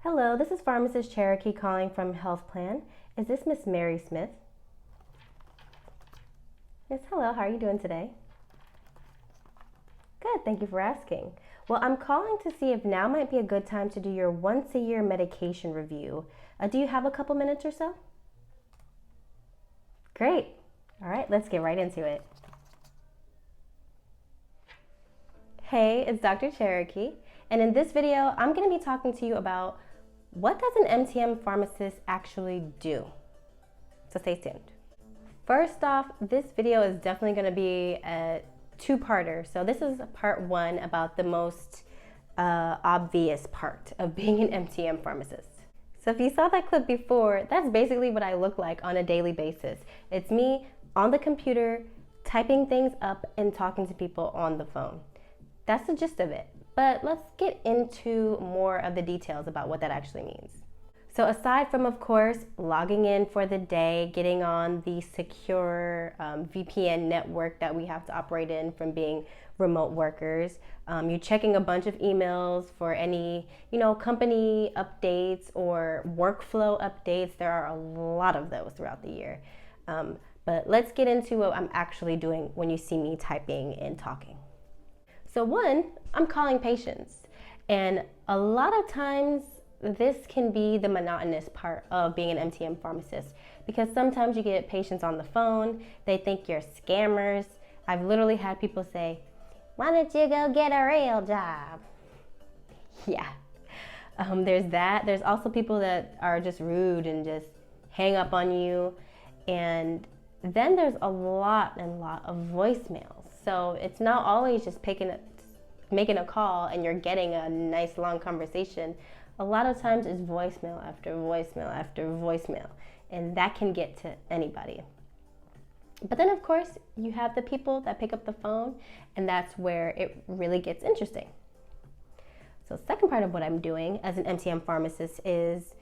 Hello, this is Pharmacist Cherokee calling from Health Plan. Is this Miss Mary Smith? Yes, hello, how are you doing today? Good, thank you for asking. Well, I'm calling to see if now might be a good time to do your once-a-year medication review. Do you have a couple minutes or so? Great. All right, let's get right into it. Hey, it's Dr. Cherokee, and in this video, I'm going to be talking to you about what does an MTM pharmacist actually do? So stay tuned. First off, this video is definitely going to be a two-parter. So this is part one about the most obvious part of being an MTM pharmacist. So if you saw that clip before, that's basically what I look like on a daily basis. It's me on the computer, typing things up and talking to people on the phone. That's the gist of it. But let's get into more of the details about what that actually means. So aside from, of course, logging in for the day, getting on the secure VPN network that we have to operate in from being remote workers, you're checking a bunch of emails for any, company updates or workflow updates. There are a lot of those throughout the year. But let's get into what I'm actually doing when you see me typing and talking. So one, I'm calling patients, and a lot of times this can be the monotonous part of being an MTM pharmacist, because sometimes you get patients on the phone, they think you're scammers. I've literally had people say, "Why don't you go get a real job?" Yeah, there's that. There's also people that are just rude and just hang up on you, and then there's a lot of voicemails. So it's not always just making a call and you're getting a nice long conversation. A lot of times it's voicemail after voicemail after voicemail, and that can get to anybody. But then of course you have the people that pick up the phone, and that's where it really gets interesting. So second part of what I'm doing as an MTM pharmacist is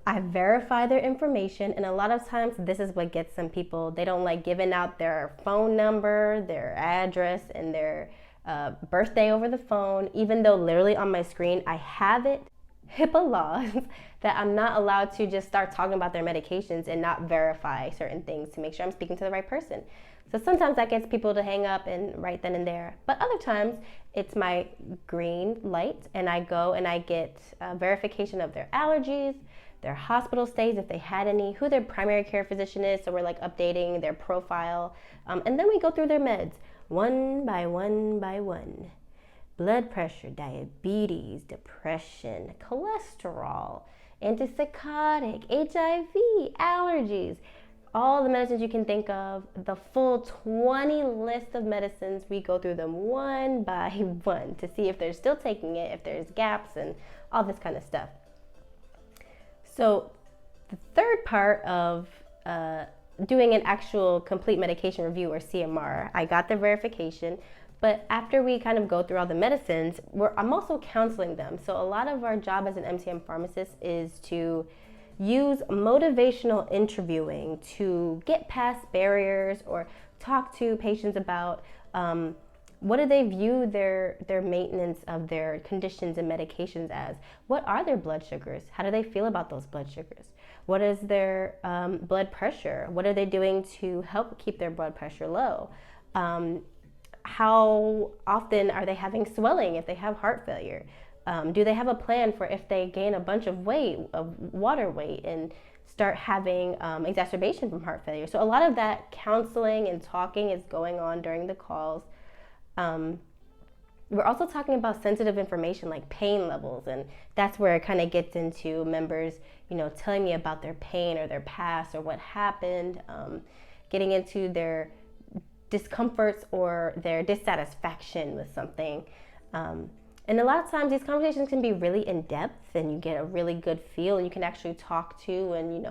I verify their information, and a lot of times this is what gets some people. They don't like giving out their phone number, their address, and their birthday over the phone, even though literally on my screen I have it. HIPAA laws that I'm not allowed to just start talking about their medications and not verify certain things to make sure I'm speaking to the right person. So sometimes that gets people to hang up and right then and there. But other times it's my green light, and I go and I get verification of their allergies, their hospital stays if they had any, who their primary care physician is, so we're like updating their profile, and then we go through their meds one by one by one. Blood pressure, diabetes, depression, cholesterol, antipsychotic, HIV, allergies, all the medicines you can think of, the full 20 list of medicines. We go through them one by one to see if they're still taking it, if there's gaps, and all this kind of stuff. So the third part of doing an actual complete medication review, or CMR, I got the verification, but after we kind of go through all the medicines, I'm also counseling them. So a lot of our job as an MTM pharmacist is to use motivational interviewing to get past barriers or talk to patients about what do they view their maintenance of their conditions and medications as? What are their blood sugars? How do they feel about those blood sugars? What is their blood pressure? What are they doing to help keep their blood pressure low? How often are they having swelling if they have heart failure? Do they have a plan for if they gain a bunch of water weight, and start having exacerbation from heart failure? So a lot of that counseling and talking is going on during the calls. We're also talking about sensitive information like pain levels, and that's where it kind of gets into members, telling me about their pain or their past or what happened, getting into their discomforts or their dissatisfaction with something. And a lot of times these conversations can be really in-depth, and you get a really good feel, and you can actually talk to and,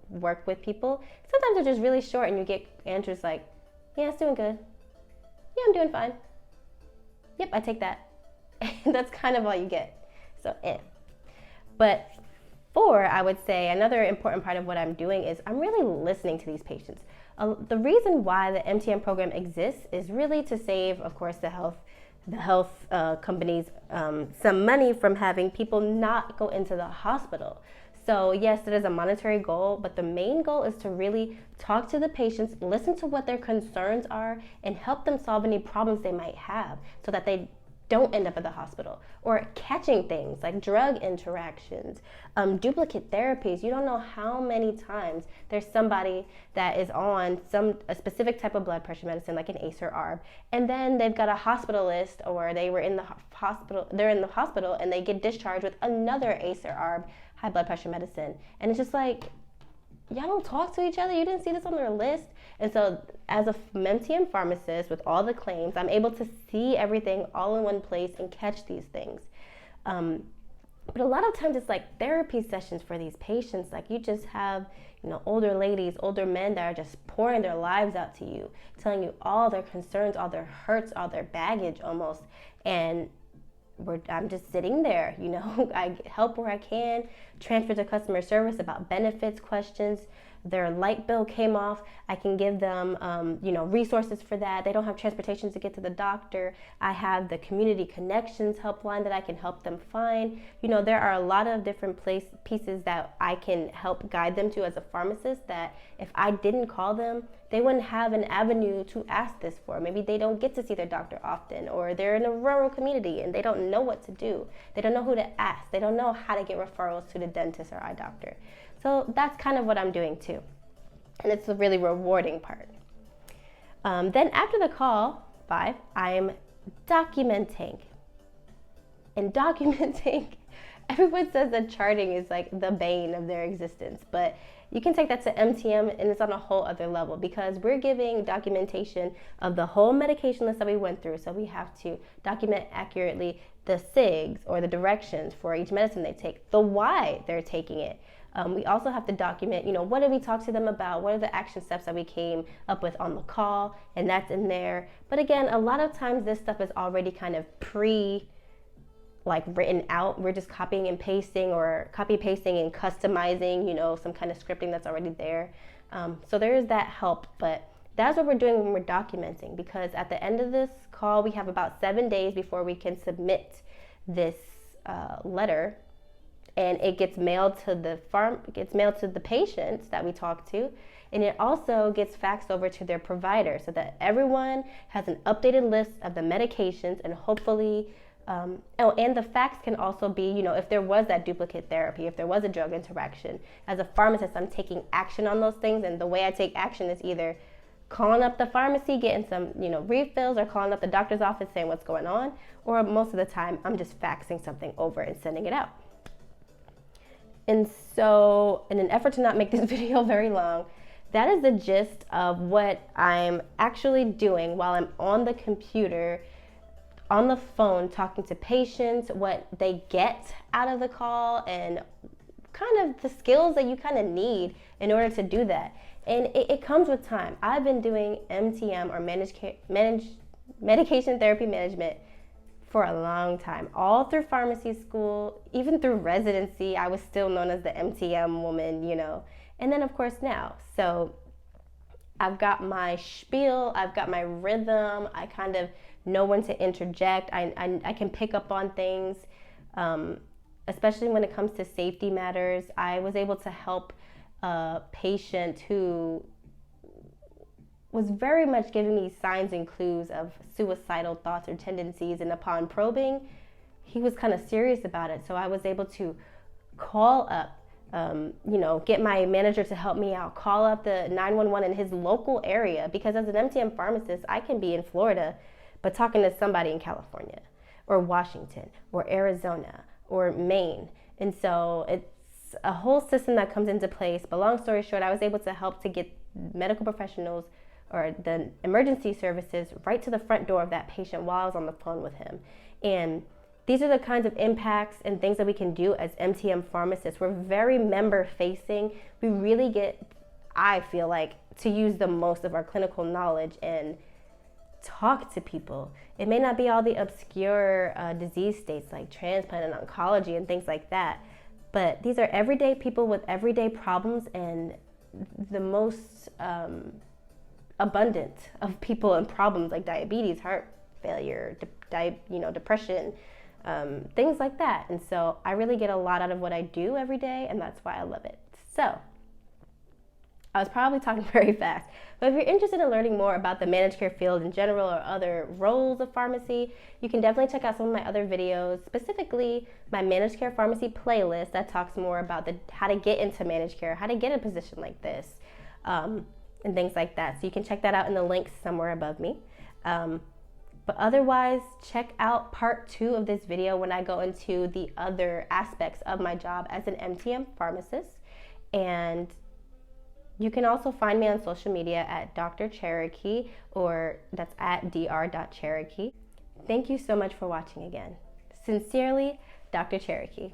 work with people. Sometimes they're just really short, and you get answers like, "Yeah, it's doing good. Yeah, I'm doing fine. Yep, I take that." That's kind of all you get. So, But I would say another important part of what I'm doing is I'm really listening to these patients. The reason why the MTM program exists is really to save, of course, the health the health companies some money from having people not go into the hospital. So yes, it is a monetary goal, but the main goal is to really talk to the patients, listen to what their concerns are, and help them solve any problems they might have so that they don't end up at the hospital, or catching things like drug interactions, duplicate therapies. You don't know how many times there's somebody that is on a specific type of blood pressure medicine, like an ACE or ARB, and then they've got a hospitalist, or they're in the hospital and they get discharged with another ACE or ARB high blood pressure medicine, and it's just like, y'all don't talk to each other. You didn't see this on their list. And so as a MTM pharmacist with all the claims, I'm able to see everything all in one place and catch these things. But a lot of times it's like therapy sessions for these patients. Like, you just have, older ladies, older men that are just pouring their lives out to you, telling you all their concerns, all their hurts, all their baggage almost. And I'm just sitting there, I help where I can, transfer to customer service about benefits questions. Their light bill came off, I can give them, resources for that. They don't have transportation to get to the doctor. I have the community connections helpline that I can help them find. There are a lot of different pieces that I can help guide them to as a pharmacist, that if I didn't call them, they wouldn't have an avenue to ask this for. Maybe they don't get to see their doctor often, or they're in a rural community and they don't know what to do. They don't know who to ask. They don't know how to get referrals to the dentist or eye doctor. So that's kind of what I'm doing too. And it's a really rewarding part. Then after the call 5, I'm documenting. And documenting, everyone says that charting is like the bane of their existence, but you can take that to MTM and it's on a whole other level, because we're giving documentation of the whole medication list that we went through. So we have to document accurately the SIGs, or the directions for each medicine they take, the why they're taking it. We also have to document, what did we talk to them about? What are the action steps that we came up with on the call? And that's in there. But again, a lot of times this stuff is already kind of written out. We're just copying and pasting, or copy-pasting and customizing, some kind of scripting that's already there. So there is that help, but that's what we're doing when we're documenting, because at the end of this call, we have about 7 days before we can submit this letter. And it gets mailed to the patients that we talk to, and it also gets faxed over to their provider, so that everyone has an updated list of the medications, and hopefully, and the fax can also be, if there was that duplicate therapy, if there was a drug interaction. As a pharmacist, I'm taking action on those things, and the way I take action is either calling up the pharmacy, getting some, refills, or calling up the doctor's office saying what's going on, or most of the time, I'm just faxing something over and sending it out. And so, in an effort to not make this video very long, that is the gist of what I'm actually doing while I'm on the computer, on the phone, talking to patients, what they get out of the call, and kind of the skills that you kind of need in order to do that. And it comes with time. I've been doing MTM, or medication therapy management, for a long time, all through pharmacy school, even through residency. I was still known as the MTM woman, and then of course now. So I've got my spiel, I've got my rhythm, I kind of know when to interject, I can pick up on things, especially when it comes to safety matters. I was able to help a patient who was very much giving me signs and clues of suicidal thoughts or tendencies, and upon probing, he was kind of serious about it. So I was able to call up, get my manager to help me out, call up the 911 in his local area, because as an MTM pharmacist, I can be in Florida, but talking to somebody in California, or Washington, or Arizona, or Maine. And so it's a whole system that comes into place. But long story short, I was able to help to get medical professionals, or the emergency services, right to the front door of that patient while I was on the phone with him. And these are the kinds of impacts and things that we can do as MTM pharmacists. We're very member facing. We really get, I feel like, to use the most of our clinical knowledge and talk to people. It may not be all the obscure disease states like transplant and oncology and things like that, but these are everyday people with everyday problems, and the most abundant of people and problems like diabetes, heart failure, depression, things like that. And so I really get a lot out of what I do every day, and that's why I love it. So I was probably talking very fast, but if you're interested in learning more about the managed care field in general or other roles of pharmacy, you can definitely check out some of my other videos, specifically my managed care pharmacy playlist that talks more about how to get into managed care, how to get a position like this, and things like that. So you can check that out in the links somewhere above me. But otherwise, check out part 2 of this video when I go into the other aspects of my job as an MTM pharmacist. And you can also find me on social media at Dr. Cherokee, or that's at dr.cherokee. Thank you so much for watching again. Sincerely, Dr. Cherokee.